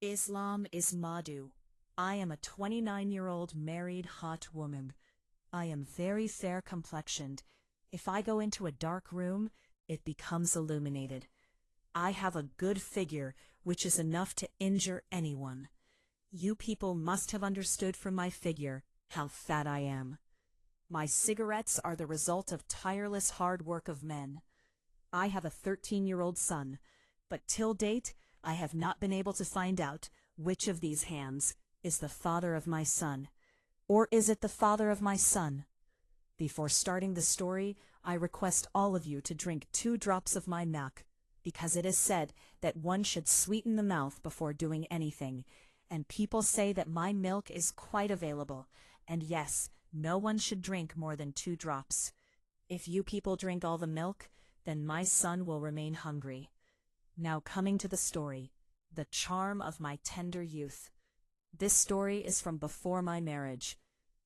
Islam is Madhu. I am a 29-year-old married hot woman. I am very fair complexioned. If I go into a dark room, it becomes illuminated. I have a good figure, which is enough to injure anyone. You people must have understood from my figure how fat I am. My cigarettes are the result of tireless hard work of men. I have a 13-year-old son, but till date, I have not been able to find out which of these hands is the father of my son, or is it the father of my son? Before starting the story, I request all of you to drink 2 drops of my milk, because it is said that one should sweeten the mouth before doing anything, and people say that my milk is quite available, and yes, no one should drink more than 2 drops. If you people drink all the milk, then my son will remain hungry. Now coming to the story, the charm of my tender youth. This story is from before my marriage.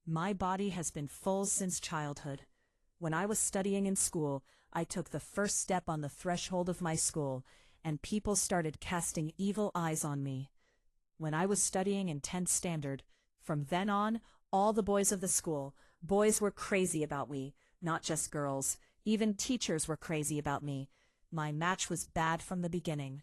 My body has been full since childhood. When I was studying in school, I took the first step on the threshold of my school, and people started casting evil eyes on me. When I was studying in 10th standard, from then on, all the boys of the school, boys were crazy about me, not just girls. Even teachers were crazy about me. My match was bad from the beginning.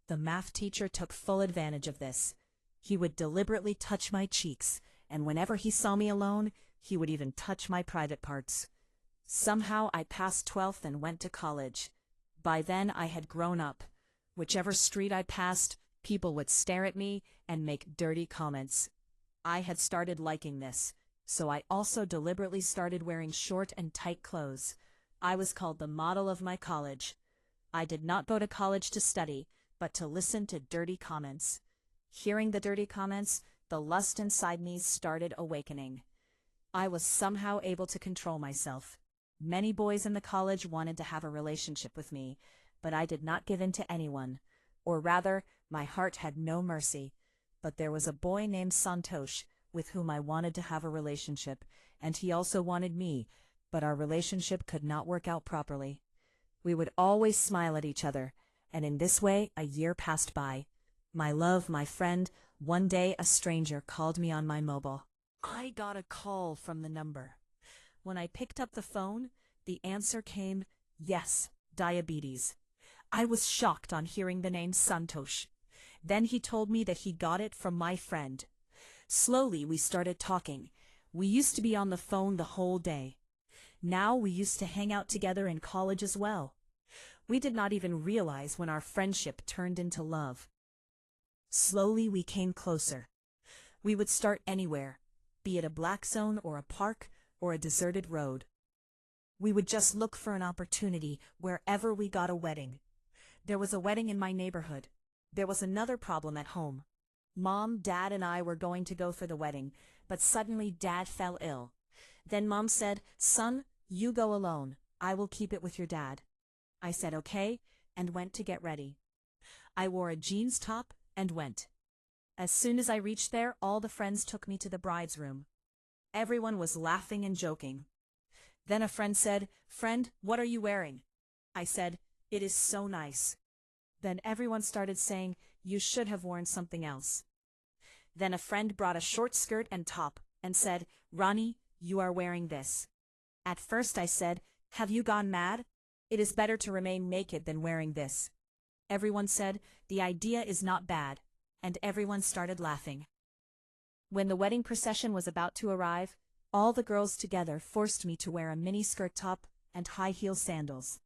The math teacher took full advantage of this. He would deliberately touch my cheeks, and whenever he saw me alone, he would even touch my private parts. Somehow I passed 12th and went to college. By then I had grown up. Whichever street I passed, people would stare at me and make dirty comments. I had started liking this, so I also deliberately started wearing short and tight clothes. I was called the model of my college. I did not go to college to study, but to listen to dirty comments. Hearing the dirty comments, the lust inside me started awakening. I was somehow able to control myself. Many boys in the college wanted to have a relationship with me, but I did not give in to anyone. Or rather, my heart had no mercy. But there was a boy named Santosh with whom I wanted to have a relationship, and he also wanted me, but our relationship could not work out properly. We would always smile at each other, and in this way a year passed by. My love, my friend, one day a stranger called me on my mobile. I got a call from the number. When I picked up the phone, the answer came, yes, diabetes. I was shocked on hearing the name Santosh. Then he told me that he got it from my friend. Slowly we started talking. We used to be on the phone the whole day. Now we used to hang out together in college as well. We did not even realize when our friendship turned into love. Slowly we came closer. We would start anywhere, be it a black zone or a park or a deserted road. We would just look for an opportunity wherever we got a wedding. There was a wedding in my neighborhood. There was another problem at home. Mom, Dad, and I were going to go for the wedding, but suddenly Dad fell ill. Then Mom said, "Son, you go alone. I will keep it with your dad." I said okay, and went to get ready. I wore a jeans top and went. As soon as I reached there, all the friends took me to the bride's room. Everyone was laughing and joking. Then a friend said, "Friend, what are you wearing?" I said, "It is so nice." Then everyone started saying, "You should have worn something else." Then a friend brought a short skirt and top and said, "Ronnie, you are wearing this." At first I said, "Have you gone mad? It is better to remain naked than wearing this." Everyone said, "The idea is not bad," and everyone started laughing. When the wedding procession was about to arrive, all the girls together forced me to wear a mini skirt top and high heel sandals.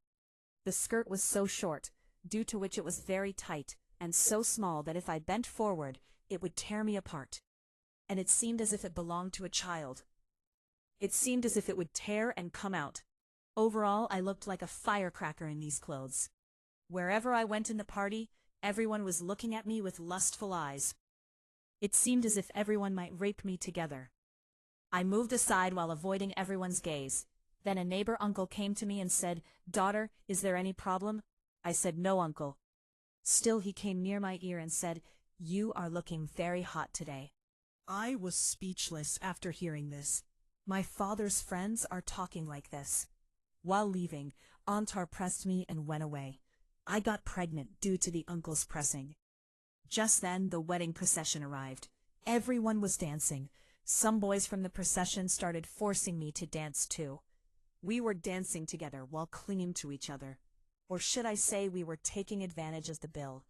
The skirt was so short, due to which it was very tight, and so small that if I bent forward, it would tear me apart. And it seemed as if it belonged to a child. It seemed as if it would tear and come out. Overall, I looked like a firecracker in these clothes. Wherever I went in the party, everyone was looking at me with lustful eyes. It seemed as if everyone might rape me together. I moved aside while avoiding everyone's gaze. Then a neighbor uncle came to me and said, "Daughter, is there any problem?" I said, "No, uncle." Still he came near my ear and said, "You are looking very hot today." I was speechless after hearing this. My father's friends are talking like this. While leaving, Antar pressed me and went away. I got pregnant due to the uncle's pressing. Just then, the wedding procession arrived. Everyone was dancing. Some boys from the procession started forcing me to dance too. We were dancing together while clinging to each other. Or should I say we were taking advantage of the bill.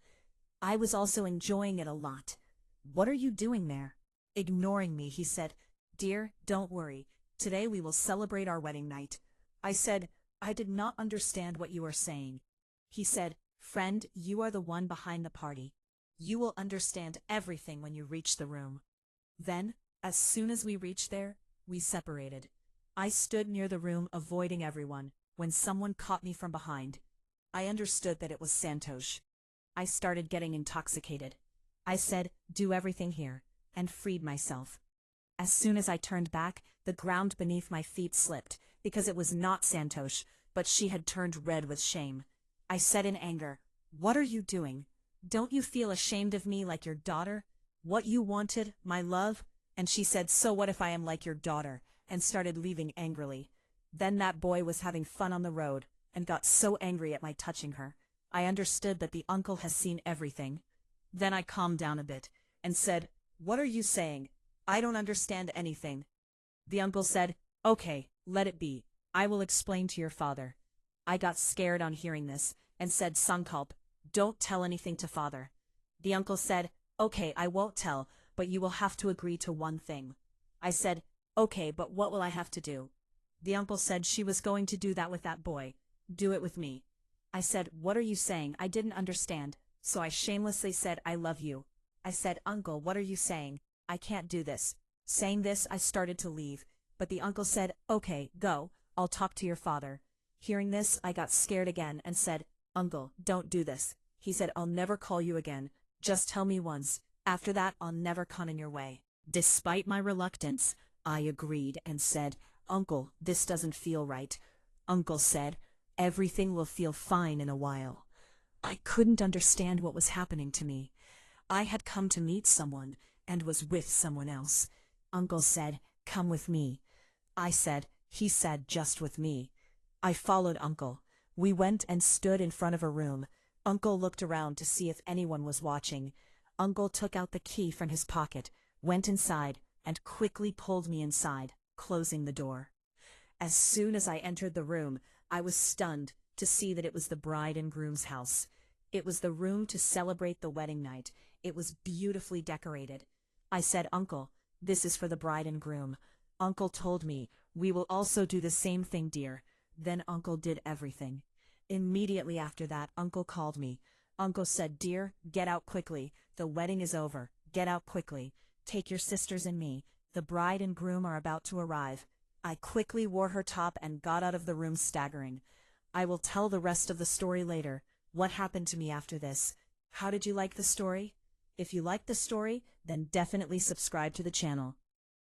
I was also enjoying it a lot. "What are you doing there?" Ignoring me, he said, "Dear, don't worry. Today we will celebrate our wedding night." I said, "I did not understand what you were saying." He said, "Friend, you are the one behind the party. You will understand everything when you reach the room." Then, as soon as we reached there, we separated. I stood near the room avoiding everyone, when someone caught me from behind. I understood that it was Santosh. I started getting intoxicated. I said, "Do everything here," and freed myself. As soon as I turned back, the ground beneath my feet slipped, because it was not Santosh, but she had turned red with shame. I said in anger, "What are you doing? Don't you feel ashamed of me like your daughter? What you wanted, my love?" And she said, "So what if I am like your daughter?" and started leaving angrily. Then that boy was having fun on the road, and got so angry at my touching her. I understood that the uncle has seen everything. Then I calmed down a bit, and said, "What are you saying? I don't understand anything." The uncle said, "Okay, let it be. I will explain to your father." I got scared on hearing this, and said, "Sankalp, don't tell anything to father." The uncle said, "Okay, I won't tell, but you will have to agree to one thing." I said, "Okay, but what will I have to do?" The uncle said she was going to do that with that boy. Do it with me. I said, "What are you saying? I didn't understand." So I shamelessly said, "I love you." I said, "Uncle, what are you saying? I can't do this." Saying this, I started to leave, but the uncle said, "Okay, go, I'll talk to your father." Hearing this, I got scared again and said, "Uncle, don't do this." He said, "I'll never call you again. Just tell me once. After that, I'll never come in your way." Despite my reluctance, I agreed and said, "Uncle, this doesn't feel right." Uncle said, "Everything will feel fine in a while." I couldn't understand what was happening to me. I had come to meet someone and was with someone else. Uncle said, "Come with me." I said, "He said just with me." I followed Uncle. We went and stood in front of a room. Uncle looked around to see if anyone was watching. Uncle took out the key from his pocket, went inside, and quickly pulled me inside, closing the door. As soon as I entered the room, I was stunned to see that it was the bride and groom's house. It was the room to celebrate the wedding night. It was beautifully decorated. I said, "Uncle, this is for the bride and groom." Uncle told me, "We will also do the same thing, dear." Then Uncle did everything. Immediately after that, Uncle called me. Uncle said, "Dear, get out quickly. The wedding is over. Get out quickly. Take your sisters and me. The bride and groom are about to arrive." I quickly wore her top and got out of the room staggering. I will tell the rest of the story later. What happened to me after this? How did you like the story? If you liked the story, then definitely subscribe to the channel.